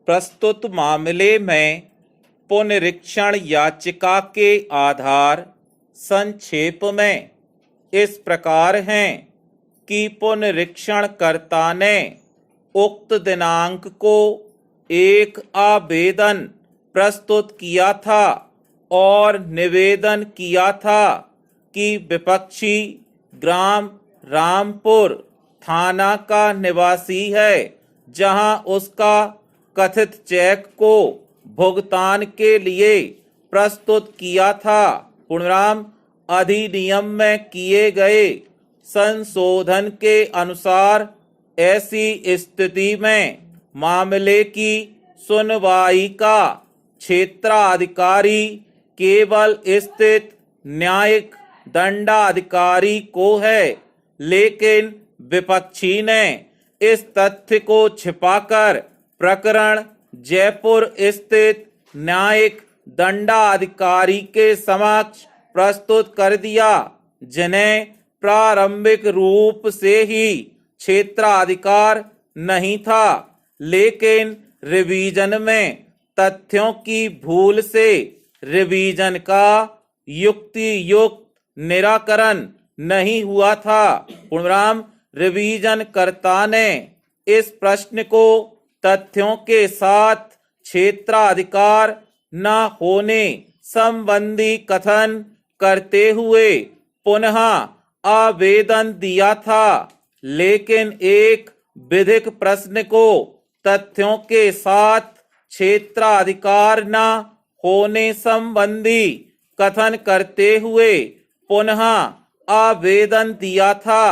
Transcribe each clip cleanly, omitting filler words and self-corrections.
प्रस्तुत मामले में पुनरीक्षण याचिका के आधार संक्षेप में इस प्रकार हैं कि पुनरीक्षणकर्ता ने उक्त दिनांक को एक आवेदन प्रस्तुत किया था और निवेदन किया था कि विपक्षी ग्राम रामपुर थाना का निवासी है, जहां उसका कथित चेक को भुगतान के लिए प्रस्तुत किया था। पुनराम अधिनियम में किए गए संशोधन के अनुसार ऐसी स्थिति में मामले की सुनवाई का क्षेत्राधिकारी केवल स्थित न्यायिक दंडाधिकारी को है, लेकिन विपक्षी ने इस तथ्य को छिपाकर प्रकरण जयपुर स्थित न्यायिक दंडाधिकारी के समक्ष प्रस्तुत कर दिया, जिन्हें प्रारंभिक रूप से ही क्षेत्राधिकार नहीं था, लेकिन रिवीजन में तथ्यों की भूल से रिवीजन का युक्ति युक्त निराकरण नहीं हुआ था। पुनराम रिवीजन कर्ता ने इस प्रश्न को तथ्यों के साथ क्षेत्राधिकार न होने संबंधी कथन करते हुए पुनः आवेदन दिया था, लेकिन एक विधिक प्रश्न को तथ्यों के साथ क्षेत्राधिकार न होने संबंधी कथन करते हुए पुनः आवेदन दिया था,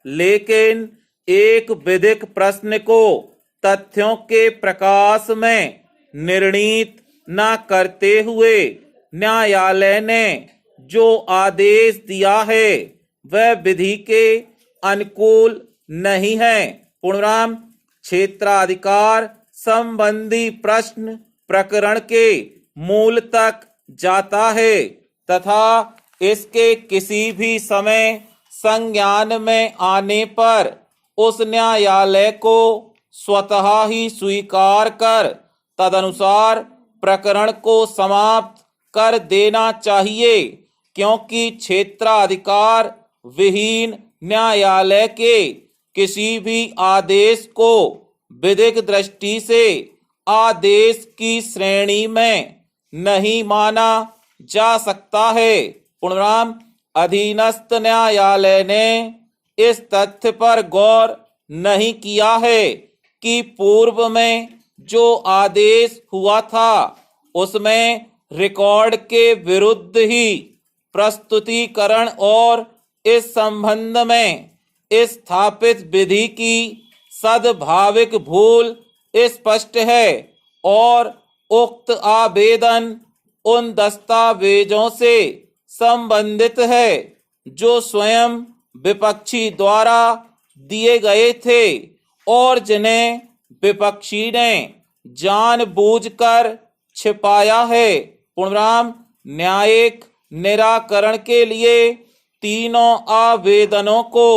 लेकिन एक विधिक प्रश्न को तथ्यों के प्रकाश में निर्णीत न करते हुए न्यायालय ने जो आदेश दिया है वह विधि के अनुकूल नहीं है। पुनराम क्षेत्राधिकार संबंधी प्रश्न प्रकरण के मूल तक जाता है तथा इसके किसी भी समय संज्ञान में आने पर उस न्यायालय को स्वतः ही स्वीकार कर तदनुसार प्रकरण को समाप्त कर देना चाहिए, क्योंकि क्षेत्राधिकार विहीन न्यायालय के किसी भी आदेश को विधिक दृष्टि से आदेश की श्रेणी में नहीं माना जा सकता है। पुनराम अधीनस्थ न्यायालय ने इस तथ्य पर गौर नहीं किया है कि पूर्व में जो आदेश हुआ था उसमें रिकॉर्ड के विरुद्ध ही प्रस्तुतिकरण और इस संबंध में स्थापित विधि की सद्भाविक भूल स्पष्ट है और उक्त आवेदन उन दस्तावेजों से संबंधित है जो स्वयं विपक्षी द्वारा दिए गए थे और जिन्हें विपक्षी ने जानबूझकर छिपाया है। पुनराम न्यायिक निराकरण के लिए तीनों आवेदनों को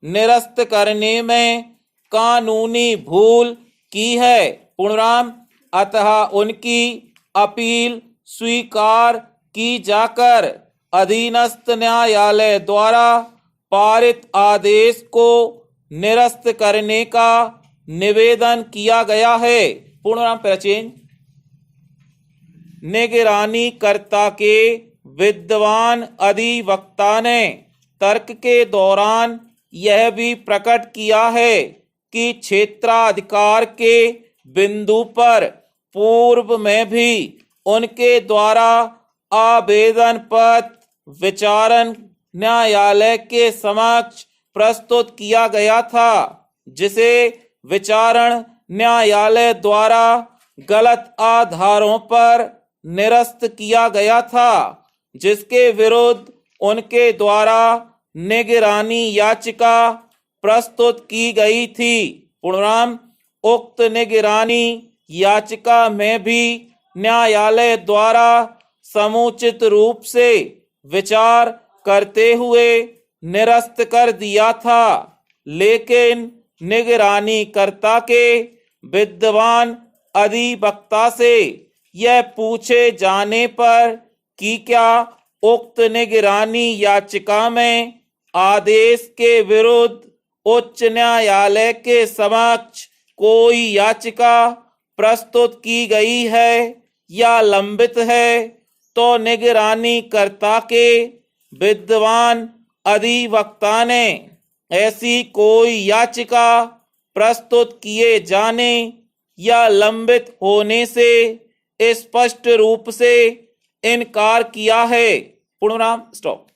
निरस्त करने में कानूनी भूल की है। पुनराम अतः उनकी अपील स्वीकार की जाकर अधीनस्थ न्यायालय द्वारा पारित आदेश को निरस्त करने का निवेदन किया गया है। पुनराम प्रचेन निगरानी कर्ता के विद्वान अधिवक्ता ने तर्क के दौरान यह भी प्रकट किया है कि क्षेत्राधिकार के बिंदु पर पूर्व में भी उनके द्वारा आवेदन पत्र विचारण न्यायालय के समक्ष प्रस्तुत किया गया था, जिसे विचारण न्यायालय द्वारा गलत आधारों पर निरस्त किया गया था, जिसके विरुद्ध उनके द्वारा निगरानी याचिका प्रस्तुत की गई थी। पुनराम उक्त निगरानी याचिका में भी न्यायालय द्वारा समुचित रूप से विचार करते हुए निरस्त कर दिया था, लेकिन निगरानी कर्ता के विद्वान अधिवक्ता से यह पूछे जाने पर कि क्या उक्त निगरानी याचिका में आदेश के विरुद्ध उच्च न्यायालय के समक्ष कोई याचिका प्रस्तुत की गई है या लंबित है, तो निगरानी कर्ता के विद्वान अधिवक्ता ने ऐसी कोई याचिका प्रस्तुत किए जाने या लंबित होने से स्पष्ट रूप से इनकार किया है। पूर्ण विराम, स्टॉप।